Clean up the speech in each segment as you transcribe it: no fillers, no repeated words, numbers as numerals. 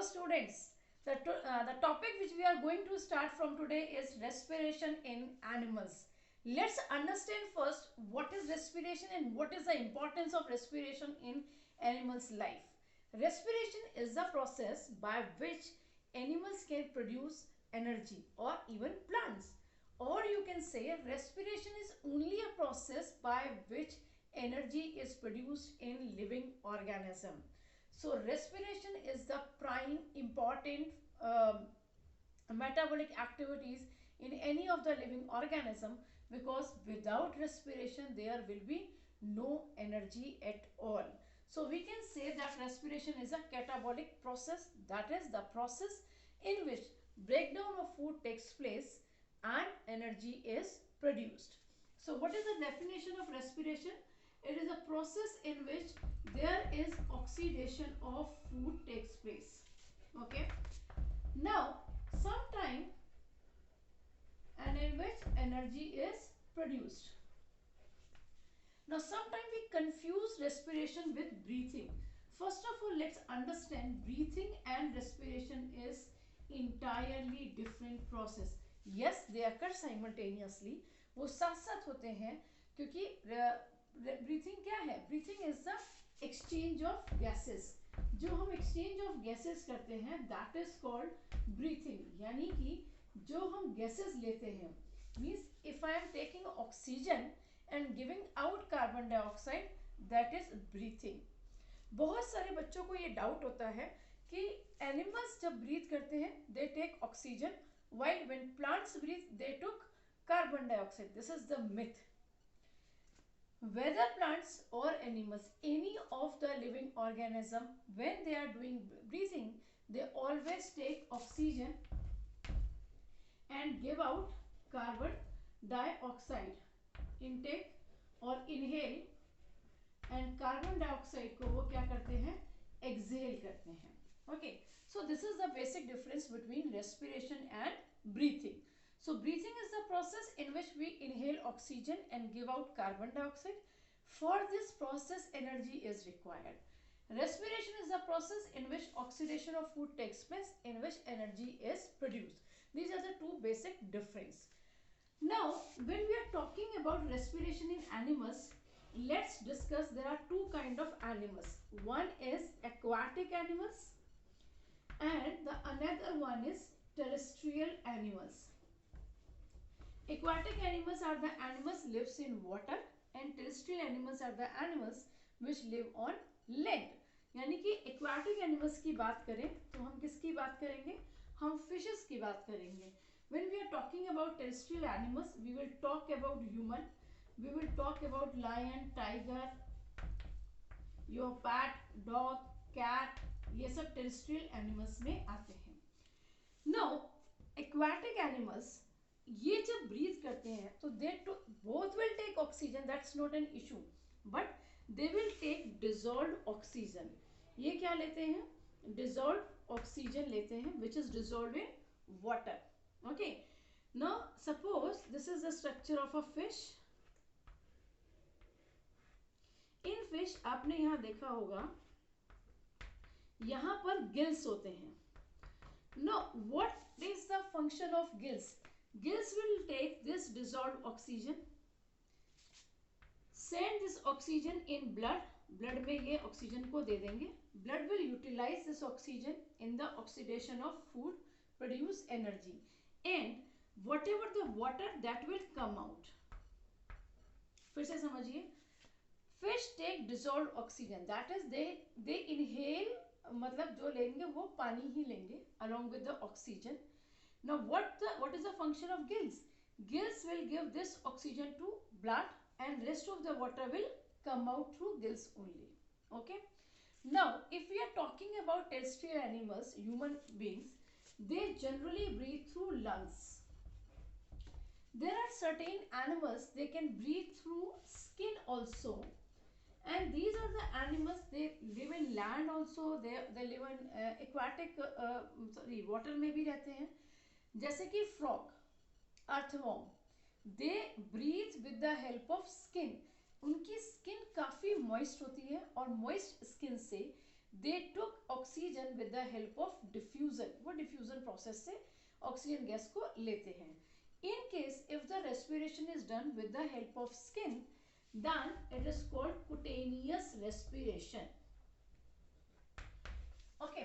students, the topic which we are going to start from today is respiration in animals. Let's understand first what is respiration and what is the importance of respiration in animals' life. Respiration is the process by which animals can produce energy, or even plants. Or you can say respiration is only a process by which energy is produced in living organism. So respiration is the prime important metabolic activities in any of the living organism, because without respiration there will be no energy at all. So we can say that respiration is a catabolic process, that is the process in which breakdown of food takes place and energy is produced. So what is the definition of respiration? It is a process in which there is oxidation of food takes place. Okay. Now, sometime and in which energy is produced. Now, sometimes we confuse respiration with breathing. First of all, let's understand breathing and respiration is entirely different process. Yes, they occur simultaneously. वो साथ साथ होते हैं, क्योंकि breathing क्या है? Breathing is the exchange of gases. जो हम एक्सचेंज ऑफ गैसेस करते हैं दैट इज कॉल्ड ब्रीथिंग. यानी कि जो हम गैसेस लेते हैं, means if I am taking oxygen and giving out carbon dioxide, that is breathing. बहुत सारे बच्चों को ये डाउट होता है कि एनिमल्स जब ब्रीथ करते हैं they take oxygen, while when plants breathe they took carbon dioxide. This is the myth. Whether plants or animals, any of the living organism, when they are doing breathing, they always take oxygen and give out carbon dioxide. Intake or inhale, and carbon dioxide को वो क्या करते हैं? Exhale करते हैं. Okay, so this is the basic difference between respiration and breathing. So breathing is the process in which we inhale oxygen and give out carbon dioxide. For this process energy is required. Respiration is the process in which oxidation of food takes place, in which energy is produced. These are the two basic difference. Now when we are talking about respiration in animals, let's discuss. There are two kind of animals. One is aquatic animals and the another one is terrestrial animals. Aquatic animals are the animals lives in water and terrestrial animals are the animals which live on land. यानी कि aquatic animals की बात करें तो हम किसकी बात करेंगे? हम fishes की बात करेंगे. When we are talking about terrestrial animals, we will talk about human, we will talk about lion, tiger, your pet, dog, cat, ये सब टेरेस्ट्रियल एनिमल्स में आते हैं. नाउ एक्वाटिक एनिमल्स ये जब ब्रीथ करते हैं तो they both will take oxygen, that's not an issue, but they will take dissolved oxygen. ये क्या लेते हैं? डिसॉल्व्ड ऑक्सीजन लेते हैं which is dissolved in water. Okay, now suppose this is the structure of a fish. In fish आपने यहां देखा होगा यहां पर गिल्स होते हैं. Now what is the function of gills? Gills will take this dissolved oxygen, send this oxygen in blood. Blood में ये oxygen को दे देंगे. Blood will utilize this oxygen in the oxidation of food, produce energy, and whatever the water that will come out. फिर से समझिए. Fish take dissolved oxygen, that is they inhale, मतलब जो लेंगे वो पानी ही लेंगे along with the oxygen. Now what is the function of gills? Gills will give this oxygen to blood and rest of the water will come out through gills only. Okay. Now if we are talking about terrestrial animals, human beings, they generally breathe through lungs. There are certain animals they can breathe through skin also. And these are the animals, they live in land also, they live in aquatic water में भी रहते हैं. जैसे कि frog, earthworm, they breathe with the help of skin. उनकी skin काफ़ी moist होती है और मॉइस्ट स्किन से they took oxygen with the help of diffusion, वो डिफ्यूजन प्रोसेस से ऑक्सीजन गैस को लेते हैं. In case if the respiration is done with the help of skin, then it is called cutaneous respiration. Okay,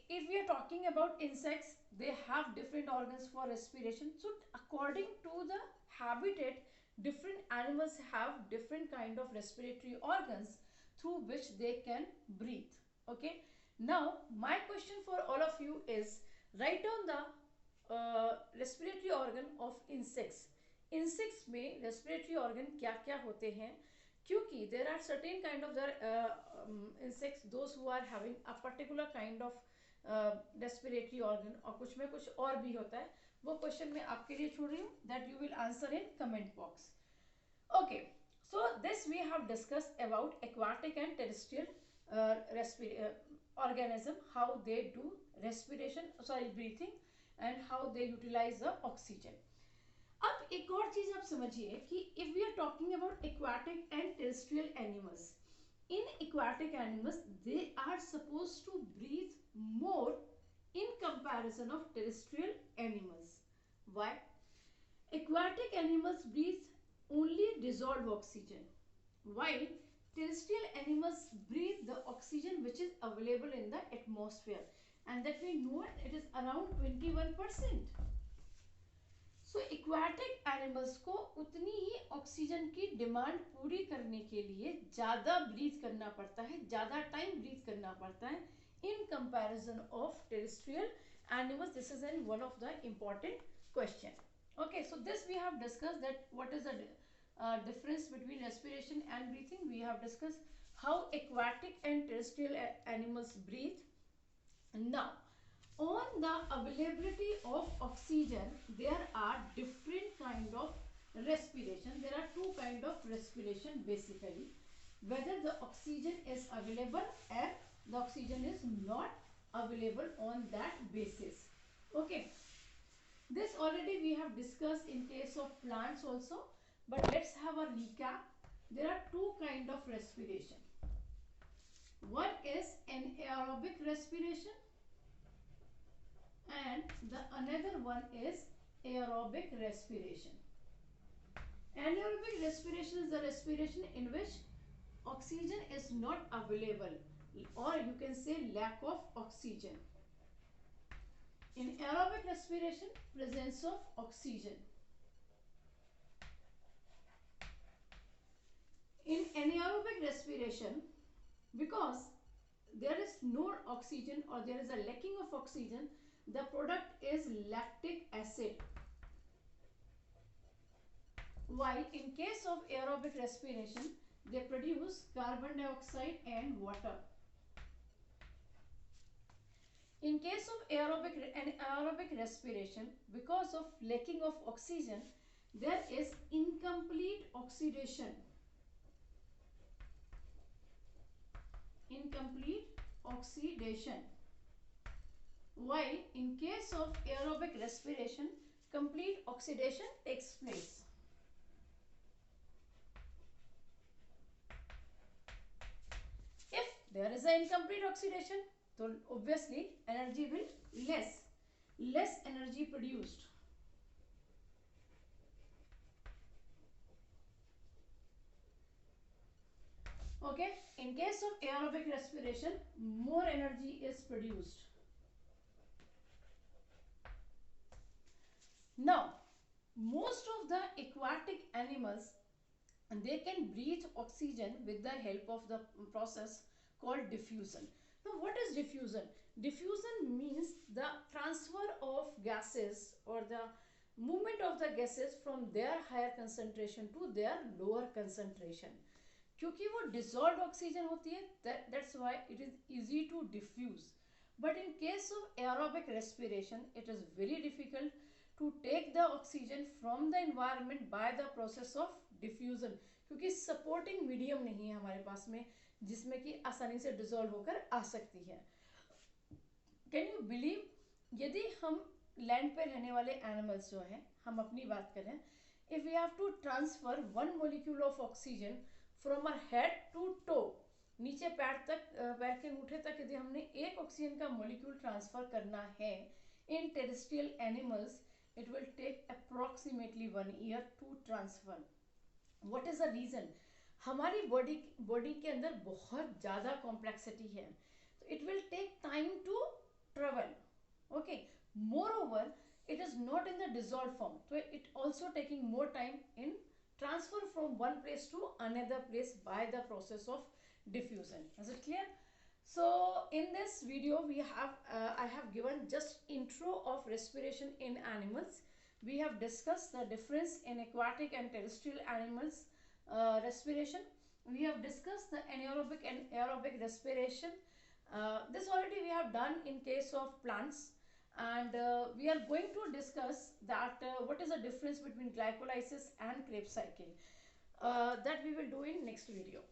if we are talking about insects, they have different organs for respiration. So according to the habitat, different animals have different kind of respiratory organs through which they can breathe. Okay, now my question for all of you is, write down the respiratory organ of insects. Insects में respiratory organ क्या क्या होते हैं, क्योंकि there are certain kind of the insects those who are having a particular kind of respiratory organ, और कुछ में कुछ और भी होता है. वो क्वेश्चन मैं आपके लिए छोड़ रही हूँ, that you will answer in comment box. Okay, so this we have discussed about aquatic and terrestrial organism, how they do respiration, sorry, breathing, and how they utilize the oxygen. अब एक और चीज आप समझिए कि if we are talking about aquatic and terrestrial animals, in aquatic animals they are supposed to breathe more in comparison of terrestrial animals. Why? Aquatic animals breathe only dissolved oxygen, while terrestrial animals breathe the oxygen which is available in the atmosphere, and that we know it is around 21%. So aquatic animals को उतनी ही oxygen की demand पूरी करने के लिए ज़्यादा breathe करना पड़ता है, ज़्यादा टाइम ब्रीथ करना पड़ता है in comparison of terrestrial animals. This is an one of the important question. Okay, so this we have discussed that what is the difference between respiration and breathing. We have discussed how aquatic and terrestrial animals breathe. Now, on the availability of oxygen, there are different kind of respiration. There are two kind of respiration basically. Whether the oxygen is available and the oxygen is not available on that basis. Okay. This already we have discussed in case of plants also. But let's have a recap. There are two kind of respiration. One is anaerobic respiration, and the another one is aerobic respiration. Anaerobic respiration is the respiration in which oxygen is not available, or you can say lack of oxygen. In aerobic respiration, presence of oxygen. In anaerobic respiration, because there is no oxygen or there is a lacking of oxygen, the product is lactic acid. While in case of aerobic respiration, they produce carbon dioxide and water. In case of aerobic respiration, because of lacking of oxygen, there is incomplete oxidation. Incomplete oxidation. While in case of aerobic respiration, complete oxidation takes place. If there is an incomplete oxidation, so obviously energy will less energy produced. Okay, in case of aerobic respiration, more energy is produced. Now, most of the aquatic animals, they can breathe oxygen with the help of the process called diffusion. Now, what is diffusion? Diffusion means the transfer of gases or the movement of the gases from their higher concentration to their lower concentration. क्योंकि वो dissolved oxygen होती है, that's why it is easy to diffuse. But in case of aerobic respiration, it is very difficult to take the oxygen from the environment by the process of diffusion, क्योंकि supporting medium नहीं है हमारे पास में जिसमें कि आसानी से dissolve होकर आ सकती है. Can you believe, यदि हम land पे रहने वाले animals जो हैं, हम अपनी बात करें, if we have to transfer one molecule of oxygen from our head to toe, नीचे पैर तक पैर के अंगूठे तक यदि हमने एक ऑक्सीजन का मॉलिक्यूल ट्रांसफर करना है in terrestrial animals, it will take approximately 1 year to transfer. What is the reason? हमारी बॉडी के अंदर बहुत ज़्यादा कॉम्प्लेक्सिटी है, तो it will take time to travel. Okay, moreover it is not in the dissolved form, so it also taking more time in transfer from one place to another place by the process of diffusion. Is it clear? So in this video we have I have given just intro of respiration in animals. We have discussed the difference in aquatic and terrestrial animals respiration. We have discussed the anaerobic and aerobic respiration. This already we have done in case of plants, and we are going to discuss that what is the difference between glycolysis and Krebs cycle. That we will do in next video.